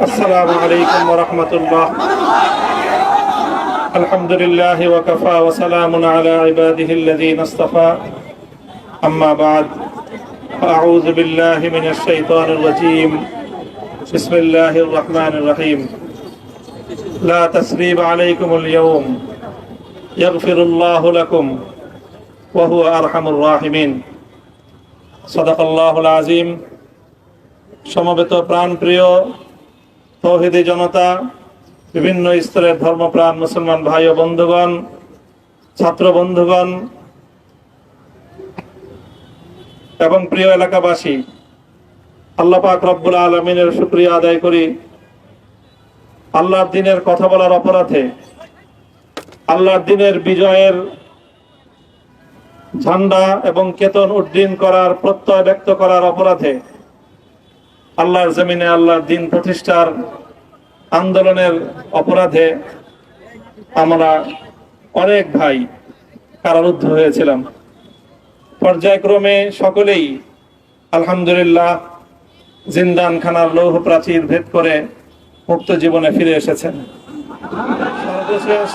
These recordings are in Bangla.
আসসালামু আলাইকুম ওয়া রাহমাতুল্লাহ। আলহামদুলিল্লাহি ওয়া কাফা ওয়া সালামুন আলা ইবাদিহিল্লাযীনা ইসতাফা। আম্মা বা'দ। আউযু বিল্লাহি মিনাশ শাইতানির রাজীম। বিসমিল্লাহির রাহমানির রাহিম। লা তাসরিবা আলাইকুমুল ইয়াওম ইয়াগফিরুল্লাহু লাকুম ওয়া হুয়া আরহামুর রাহিমিন। সাদাকাল্লাহুল আযীম। সমবেত প্রাণপ্রিয় তৌহিদি জনতা, বিভিন্ন স্তরের ধর্মপ্রাণ মুসলমান ভাই ও বন্ধুগণ, ছাত্র বন্ধুগণ এবং প্রিয় এলাকাবাসী, আল্লাহ পাক রব্বুল আলামিনের শুকরিয়া আদায় করি। আল্লাহর দ্বীনের কথা বলার অপরাধে, আল্লাহর দ্বীনের বিজয়ের ঝান্ডা এবং কেতন উড্ডীন করার প্রত্যয় ব্যক্ত করার অপরাধে, আল্লাহর জমিনে আল্লাহর দ্বীন প্রতিষ্ঠার আন্দোলনের অপরাধে আমরা অনেক ভাই কারারুদ্ধ হয়েছিলাম। পর্যায়ক্রমে সকলেই আলহামদুলিল্লাহ জিন্দানখানার লৌহ প্রাচীর ভেদ করে মুক্ত জীবনে ফিরে এসেছেন। সর্বশেষ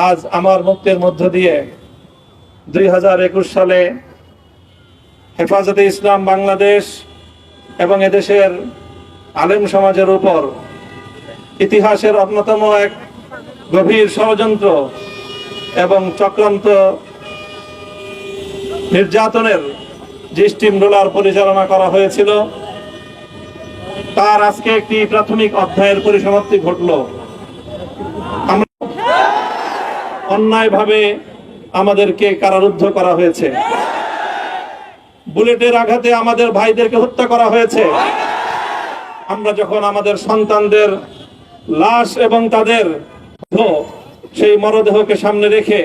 আজ আমার মুক্তির মধ্য দিয়ে 2021 সালে হেফাজতে ইসলাম বাংলাদেশ এবং এদেশের আলেম সমাজের উপর ইতিহাসের অন্যতম এক গভীর ষড়যন্ত্র এবং চক্রান্ত নির্যাতনের যে স্টিম রোলার পরিচালনা করা হয়েছিল, তার আজকে একটি প্রাথমিক অধ্যায়ের পরিসমাপ্তি ঘটল। আমরা অন্যায়ভাবে আমাদেরকে কারারুদ্ধ করা হয়েছে, বুলেটের আঘাতে আমাদের ভাইদেরকে হত্যা করা হয়েছে। আমরা যখন আমাদের সন্তানদের লাশ এবং তাদের সেই মরদেহকে সামনে রেখে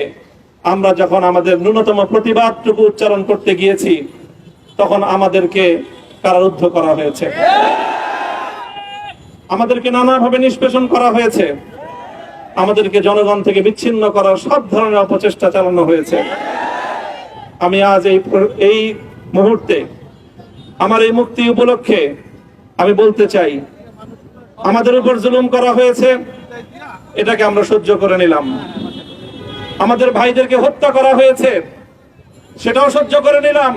আমরা যখন আমাদের ন্যূনতম প্রতিবাদটুকু উচ্চারণ করতে গিয়েছি, তখন আমাদেরকে কারারুদ্ধ করা হয়েছে, আমাদেরকে নানাভাবে নিষ্পেষণ করা হয়েছে, আমাদেরকে জনগণ থেকে বিচ্ছিন্ন করার সব ধরনের অপচেষ্টা চালানো হয়েছে। আমি আজ এই মুহূর্তে আমার এই মুক্তি উপলক্ষে আমি বলতে চাই, আমাদের উপর জুলুম করা হয়েছে, এটাকে আমরা সহ্য করে নিলাম। আমাদের ভাইদেরকে হত্যা করা হয়েছে, সেটাও সহ্য করে নিলাম।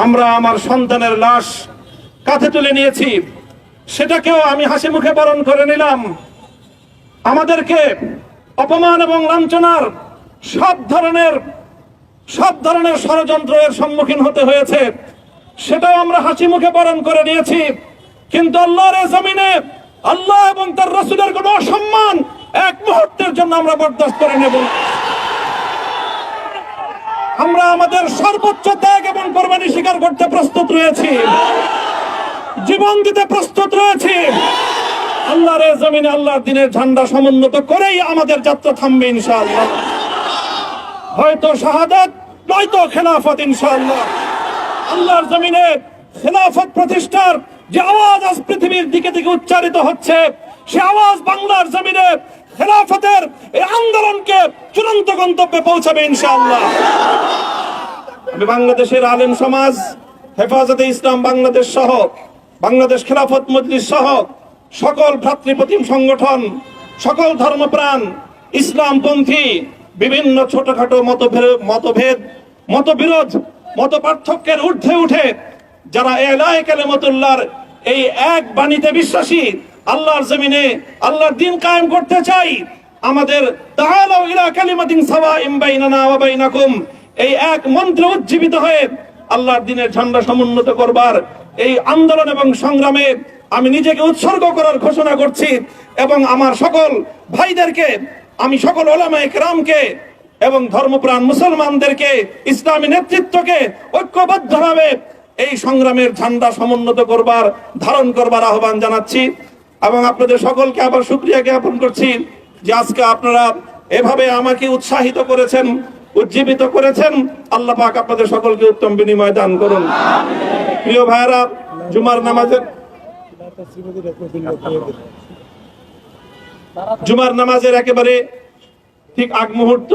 আমরা আমার সন্তানের লাশ কাঁধে তুলে নিয়েছি, সেটাকেও আমি হাসি মুখে বরণ করে নিলাম। আমাদেরকে অপমান এবং লাঞ্ছনার সব ধরনের ষড়যন্ত্রের সম্মুখীন হতে হয়েছে, সেটাও আমরা হাসি মুখে বরণ করে নিয়েছি। কিন্তু আল্লাহর জমিনে আল্লাহ এবং তার রাসূলের কোনো অসম্মান এক মুহূর্তের জন্য আমরা বরদাস্ত করে নেব। আমরা আমাদের সর্বোচ্চ ত্যাগ এবং কোরবানি স্বীকার করতে প্রস্তুত রয়েছি, জীবন দিতে প্রস্তুত রয়েছি। আল্লাহর জমিনে আল্লাহর দ্বীনের ঝান্ডা সমুন্নত করেই আমাদের যাত্রা থামবে ইনশাআল্লাহ। হয়তো শাহাদাত, নয়তো খেলাফত ইনশাআল্লাহ। আল্লাহর জমিনে খেলাফত প্রতিষ্ঠার যে আওয়াজ আজ পৃথিবীর দিকে দিকে উচ্চারিত হচ্ছে, সে আওয়াজ বাংলার জমিনে খেলাফতের এই আন্দোলনকে চূড়ান্ত গন্তব্যে পৌঁছাবে ইনশাআল্লাহ। আমি বাংলাদেশের আলেম সমাজ, হেফাজতে ইসলাম বাংলাদেশ সহ বাংলাদেশ খেলাফত মজলিস সহ সকল ভ্রাতৃপ্রতিম সংগঠন, সকল ধর্মপ্রাণ, ইসলামপন্থী বিভিন্ন ছোটখাটো মতভেদ, মতবিরোধ, মত পার্থক্যের ঊর্ধ্বে উঠে যারা এলায়ে কালিমাতুল্লাহর এই এক বাণীতে বিশ্বাসী, আল্লাহর জমিনে আল্লাহর দ্বীন কায়েম করতে চাই, আমাদের তাআলাউ ইলা কালিমাতিন সাওয়াইন বাইনানা ওয়া বাইনাকুম, এই এক মন্ত্রে উজ্জীবিত হয়ে আল্লাহর দ্বীনের ঝান্ডা সমুন্নত করবার এই আন্দোলন এবং সংগ্রামে আমি নিজেকে উৎসর্গ করার ঘোষণা করছি। এবং আমার সকল ভাইদেরকে, আমি সকল উলামায়ে কেরামকে এবং ধর্মপ্রাণ মুসলমানদেরকে, ইসলামী নেতৃত্বকে ঐক্যবদ্ধভাবে এই সংগ্রামের ঝান্ডা সমুন্নত করবার, ধারণ করবার আহ্বান জানাচ্ছি। এবং আপনাদের সকলকে আবার শুকরিয়া জ্ঞাপন করছি যে আজকে আপনারা এভাবে আমাকে উৎসাহিত করেছেন, উজ্জীবিত করেছেন। আল্লাহ পাক আপনাদের সকলকে উত্তম বিনিময় দান করুন। প্রিয় ভাইরা, জুমার নামাজের একেবারে ঠিক আগ মুহূর্ত,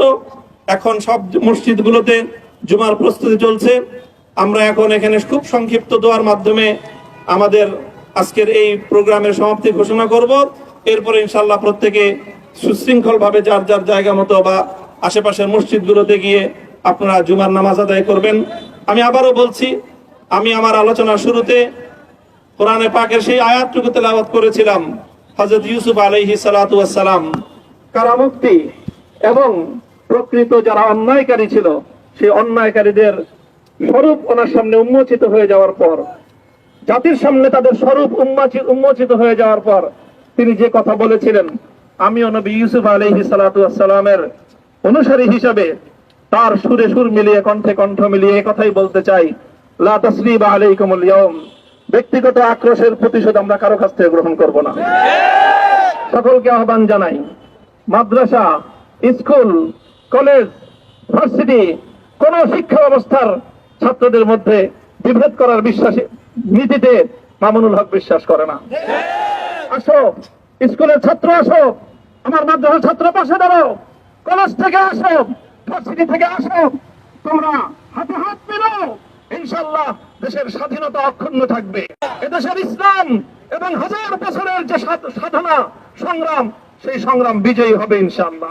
এখন সব মসজিদগুলোতে জুমার প্রস্তুতি চলছে। আমরা এখন এখানে খুব সংক্ষিপ্ত দোয়ার মাধ্যমে আমাদের আজকের এই প্রোগ্রামের সমাপ্তি ঘোষণা করব। এরপরে ইনশাআল্লাহ প্রত্যেকে সুশৃঙ্খল ভাবে যার যার জায়গা মতো বা আশেপাশের মসজিদগুলোতে গিয়ে আপনারা জুমার নামাজ আদায় করবেন। আমি আবারও বলছি, আমি আমার আলোচনার শুরুতে কোরআনে পাকের সেই আয়াতটুকু তেলাওয়াত করেছিলাম, হযরত ইউসুফ আলাইহিস সালাতু ওয়াস সালাম কারামুক্তি এবং প্রকৃত যারা অন্যায়কারী ছিল সেই অন্যায়কারীদের স্বরূপ ওনার সামনে উন্মোচিত হয়ে যাওয়ার পর, জাতির সামনে তাদের স্বরূপ উন্মোচিত হয়ে যাওয়ার পর তিনি যে কথা বলেছিলেন, আমিও নবী ইউসুফ আলাইহিস সালাতু ওয়াস সালামের অনুসারী হিসাবে তার সুরে সুর মিলিয়ে কণ্ঠে কণ্ঠ মিলিয়ে এই কথাই বলতে চাই, লা তাসরিবা আলাইকুমুল ইয়াউম, ব্যক্তিগত আক্রোশের প্রতিশোধ আমরা কারো কাছ থেকে গ্রহণ করব না। সকলকে আহ্বান জানাই, মাদ্রাসা, স্কুল, কলেজ, ভার্সিটি কোন শিক্ষা ব্যবস্থার ছাত্রদের মধ্যে বিভেদ করার নীতিতে মামুনুল হক বিশ্বাস করে না। আসো, স্কুলের ছাত্র আসো, আমার মাদ্রাসার ছাত্র পাশে দাঁড়াও, কলেজ থেকে আসো, ভার্সিটি থেকে আসো, তোমরা হাতে হাত মিলাও, ইনশাআল্লাহ দেশের স্বাধীনতা অক্ষুণ্ণ থাকবে। এদেশের ইসলাম এবং হাজার বছরের যে সাধনা সংগ্রাম, সেই সংগ্রাম বিজয়ী হবে ইনশাআল্লাহ।